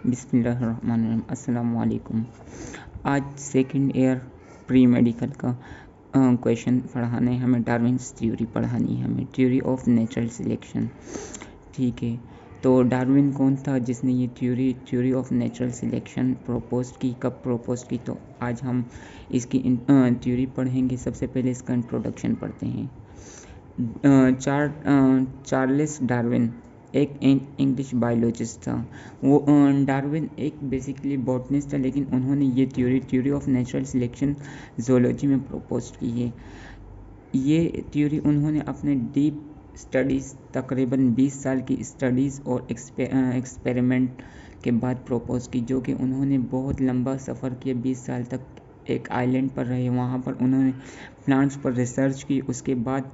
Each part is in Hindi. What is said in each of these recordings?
बिस्मिल्लाहिर्रहमानिर्रहीम। अस्सलाम वालेकुम। आज सेकंड ईयर प्री मेडिकल का क्वेश्चन पढ़ाना है हमें। डार्विन्स थ्योरी पढ़ानी है हमें, थ्योरी ऑफ नेचुरल सिलेक्शन। ठीक है, तो डार्विन कौन था जिसने ये theory of natural selection propose की? कब प्रोपोज की? तो आज हम इसकी थ्योरी पढ़ेंगे। सबसे पहले इसका इंट्रोडक्शन पढ़ते हैं। चार्ल्स डार्विन एक इंग्लिश बायोलॉजिस्ट था। वो डार्विन एक बेसिकली बॉटनिस्ट था, लेकिन उन्होंने ये theory of natural selection zoology में प्रपोज की है। ये थ्योरी उन्होंने अपने डीप स्टडीज़, तकरीबन 20 साल की स्टडीज़ और एक्सपेरिमेंट के बाद प्रपोज की, जो कि उन्होंने बहुत लंबा सफ़र किया। 20 साल तक एक आइलैंड पर रहे, वहाँ पर उन्होंने प्लांट्स पर रिसर्च की। उसके बाद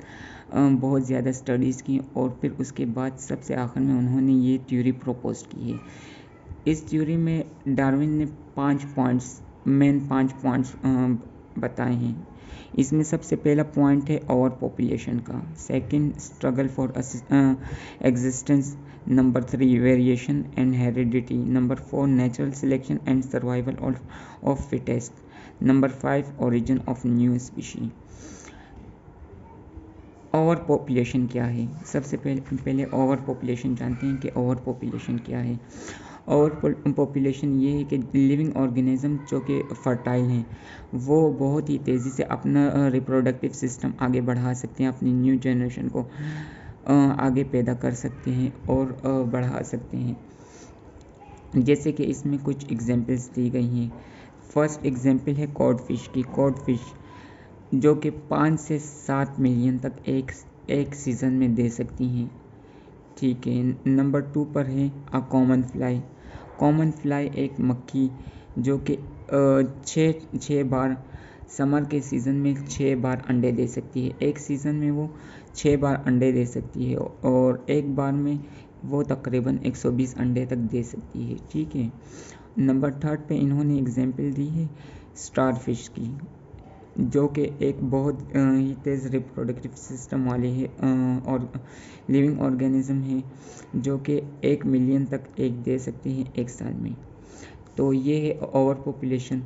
बहुत ज़्यादा स्टडीज़ की और फिर उसके बाद सबसे आखिर में उन्होंने ये थ्योरी प्रपोज की है। इस थ्योरी में डार्विन ने 5 पॉइंट्स बताए हैं। इसमें सबसे पहला पॉइंट है ओवर पॉपुलेशन का, second struggle for existence, number 3 variation and heredity, number 4 natural selection and survival of fittest, number 5 origin of new species. Over population क्या है? सबसे पहले ओवर पॉपुलेशन जानते हैं कि ओवर पॉपुलेशन क्या है। ओवर पॉपुलेशन ये है कि लिविंग ऑर्गेनिज्म जो कि फर्टाइल हैं, वो बहुत ही तेज़ी से अपना रिप्रोडक्टिव सिस्टम आगे बढ़ा सकते हैं, अपनी न्यू जनरेशन को आगे पैदा कर सकते हैं और बढ़ा सकते हैं। जैसे कि इसमें कुछ एग्जांपल्स दी गई हैं। फर्स्ट एग्जांपल है कॉड फिश की। कॉड फिश जो कि 5 से 7 मिलियन तक एक सीज़न में दे सकती हैं। ठीक है, नंबर 2 पर है कॉमन फ्लाई। कॉमन फ्लाई एक मक्खी जो कि 6 बार समर के सीज़न में 6 बार अंडे दे सकती है। एक सीज़न में वो 6 बार अंडे दे सकती है और एक बार में वो तकरीबन 120 अंडे तक दे सकती है। ठीक है, नंबर 3 पे इन्होंने एग्जांपल दी है स्टार फिश की, जो कि एक बहुत ही तेज़ रिप्रोडक्टिव सिस्टम वाले है और लिविंग ऑर्गेनिज्म है, जो कि 1 मिलियन तक एक दे सकते हैं एक साल में। तो ये है ओवर पॉपुलेशन,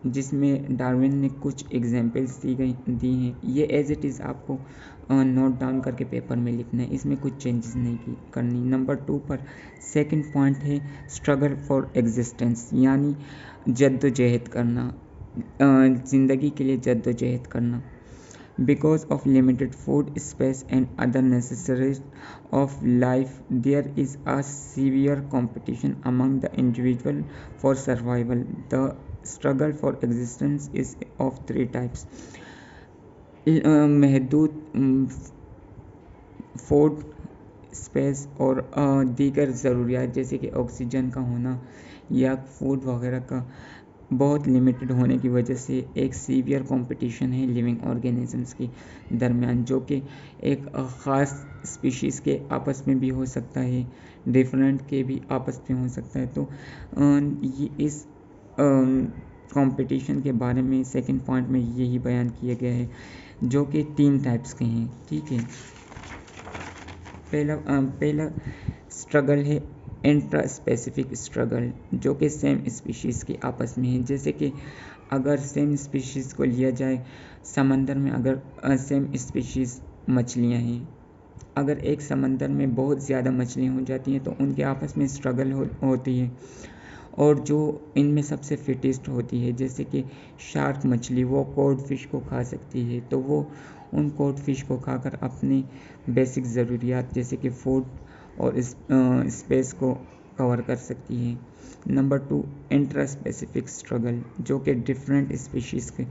जिसमें डार्विन ने कुछ एग्जांपल्स दी हैं। ये एज इट इज़ आपको नोट डाउन करके पेपर में लिखना है, इसमें कुछ चेंजेस नहीं करनी। नंबर 2 पर सेकंड पॉइंट है स्ट्रगल फॉर एग्जिस्टेंस, यानी जद्दोजहद करना, ज़िंदगी के लिए जद्दोजहद करना। Because of limited food, space and other necessities of life, there is a severe competition among the individual for survival. The struggle for existence is of 3 types. महदूद फूड, स्पेस और दीगर ज़रूरियात जैसे कि ऑक्सीजन का होना या फूड वगैरह का बहुत लिमिटेड होने की वजह से एक सीवियर कंपटीशन है लिविंग ऑर्गेनिजम्स के दरमियान, जो कि एक ख़ास स्पीशीज़ के आपस में भी हो सकता है, डिफरेंट के भी आपस में हो सकता है। तो ये इस कंपटीशन के बारे में सेकंड पॉइंट में यही बयान किया गया है, जो कि 3 टाइप्स के हैं। ठीक है, पहला स्ट्रगल है इंट्रा स्पेसिफिक स्ट्रगल, जो कि सेम स्पीशीज़ के आपस में है। जैसे कि अगर सेम स्पीशीज़ को लिया जाए, समंदर में अगर सेम स्पीशीज़ मछलियाँ हैं, अगर एक समंदर में बहुत ज़्यादा मछलियाँ हो जाती हैं तो उनके आपस में स्ट्रगल होती है, और जो इनमें सबसे फिटेस्ट होती है, जैसे कि शार्क मछली, वो कॉड फिश को खा सकती है, तो वो उन कॉड फिश को खाकर अपनी बेसिक ज़रूरियात जैसे कि फूड और स्पेस को कवर कर सकती है। नंबर 2 इंट्रा स्पेसिफिक स्ट्रगल, जो कि डिफरेंट स्पीशीज़ के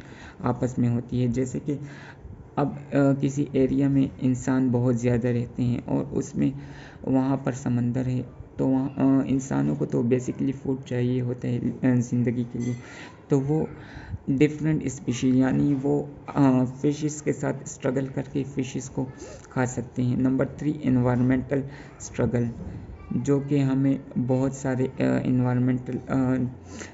आपस में होती है। जैसे कि अब किसी एरिया में इंसान बहुत ज़्यादा रहते हैं और उसमें वहाँ पर समंदर है, तो वहाँ इंसानों को तो बेसिकली फूड चाहिए होता है ज़िंदगी के लिए, तो वो डिफरेंट स्पीशीज यानी वो फिशेस के साथ स्ट्रगल करके फिशेस को खा सकते हैं। नंबर 3 एनवायरमेंटल स्ट्रगल, जो कि हमें बहुत सारे एनवायरमेंटल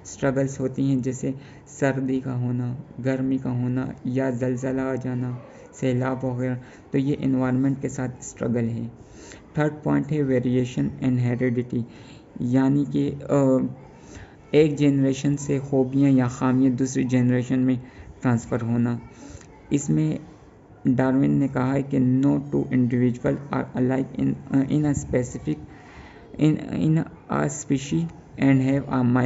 स्ट्रगल्स होती हैं, जैसे सर्दी का होना, गर्मी का होना या ज़लज़ला आ जाना, सैलाब वगैरह, तो ये एनवायरनमेंट के साथ स्ट्रगल है। थर्ड पॉइंट है वेरिएशन एंड हेरिडिटी, यानी कि एक जनरेशन से खूबियाँ या खामियाँ दूसरी जनरेशन में ट्रांसफ़र होना। इसमें डार्विन ने कहा है कि no two individual are alike in a specific in a species and have a minor